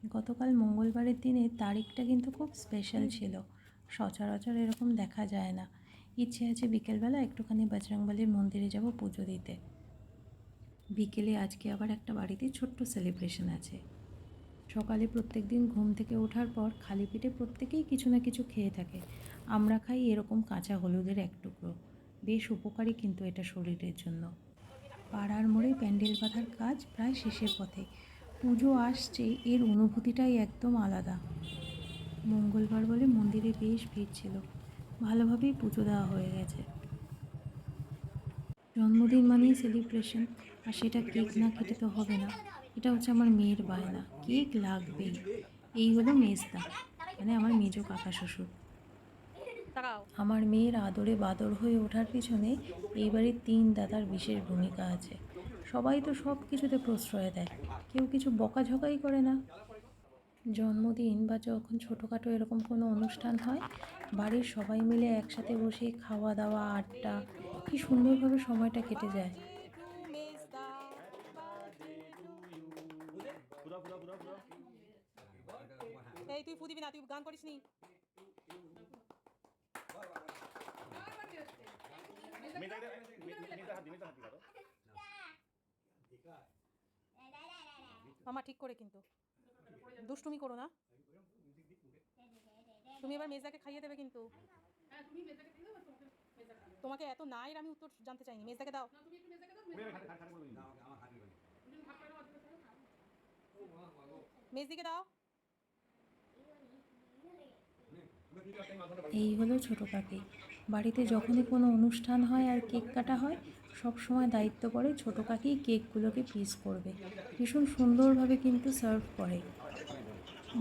গতকাল মঙ্গলবারের দিনে তারিখটা কিন্তু খুব স্পেশাল ছিল। সচরাচর এরকম দেখা যায় না। ইচ্ছে আছে বিকেলবেলা একটুখানি বজরংবলীর মন্দিরে যাব পুজো দিতে। বিকেলে আজকে আবার একটা বাড়িতে ছোট্ট সেলিব্রেশন আছে। সকালে প্রত্যেক দিন ঘুম থেকে ওঠার পর খালি পেটে প্রত্যেকেই কিছু না কিছু খেয়ে থাকে। আমরা খাই এরকম কাঁচা হলুদের এক টুকরো। বেশ উপকারী কিন্তু এটা শরীরের জন্য। পাড়ার মোড়ে প্যান্ডেল বাঁধার কাজ প্রায় শেষের পথে। পুজো আসছে, এর অনুভূতিটাই একদম আলাদা। মঙ্গলবার বলে মন্দিরে বেশ ভিড় ছিল। ভালোভাবেই পুজো দেওয়া হয়ে গেছে। জন্মদিন মানেই সেলিব্রেশন, আর সেটা কেক না কেটে তো হবে না। এটা হচ্ছে আমার মেয়ের বায়না, কেক লাগবেই। এই হলো মেজদা, মানে আমার মেজো কাকা শ্বশুর। আমার মেয়ের আদরে বাদর হয়ে ওঠার পিছনে এই বাড়ির 3 দাদার বিশেষ ভূমিকা আছে। সবাই তো সব কিছুতে প্রশ্রয় দেয়, কেউ কিছু বকাঝকাই করে না। জন্মদিন বা যখন ছোটোখাটো এরকম কোনো অনুষ্ঠান হয়, বাড়ির সবাই মিলে একসাথে বসে খাওয়া দাওয়া, আড্ডা, কি সুন্দরভাবে সময়টা কেটে যায়। এই তুই ফু দিবি না, তুই গান করিসনি। মামা ঠিক করে, কিন্তু দুষ্টুমি করো না। তুমি এবার মেজদাকে খাইয়ে দেবে কিন্তু। তোমাকে এত নাই আমি উত্তর জানতে চাইনি। মেজদাকে দাও। মেজদিকে দাও। এই হলো ছোটো কাকি। বাড়িতে যখনই কোনো অনুষ্ঠান হয় আর কেক কাটা হয়, সব সময় দায়িত্ব পড়ে ছোটো কাকি কেকগুলোকে পিস করবে। ভীষণ সুন্দরভাবে কিন্তু সার্ভ করে।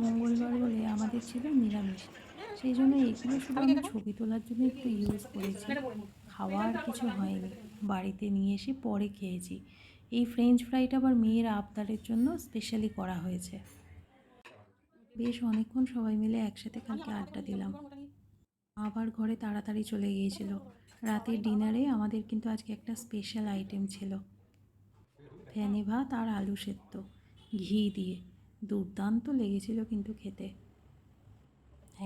মঙ্গলবার বলে আমাদের ছিল নিরামিষ, সেই জন্য এগুলো শুধু আমি কে আমি কাটবো? ছবি তোলার জন্য একটু ইউজ করেছি। খাওয়া আর কিছু হয়নি, বাড়িতে নিয়ে এসে পরে খেয়েছি। এই ফ্রেঞ্চ ফ্রাইটা আবার মেয়ের আবদারের জন্য স্পেশালি করা হয়েছে। বেশ অনেকক্ষণ সবাই মিলে একসাথে আমি কালকে আমার আড্ডা কথাগুলো লিখে দিলাম। রাখবো, ওটা নিয়ে। আবার ঘরে তাড়াতাড়ি চলে গিয়েছিল। রাতের ডিনারে আমাদের কিন্তু আজকে একটা স্পেশাল আইটেম ছিল, ফেনে ভাত আর আলু সেদ্ধ, ঘি দিয়ে। দুর্দান্ত লেগেছিল কিন্তু খেতে।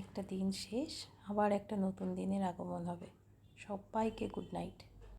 একটা দিন শেষ, আবার একটা নতুন দিনের আগমন হবে। সবাইকে গুড নাইট।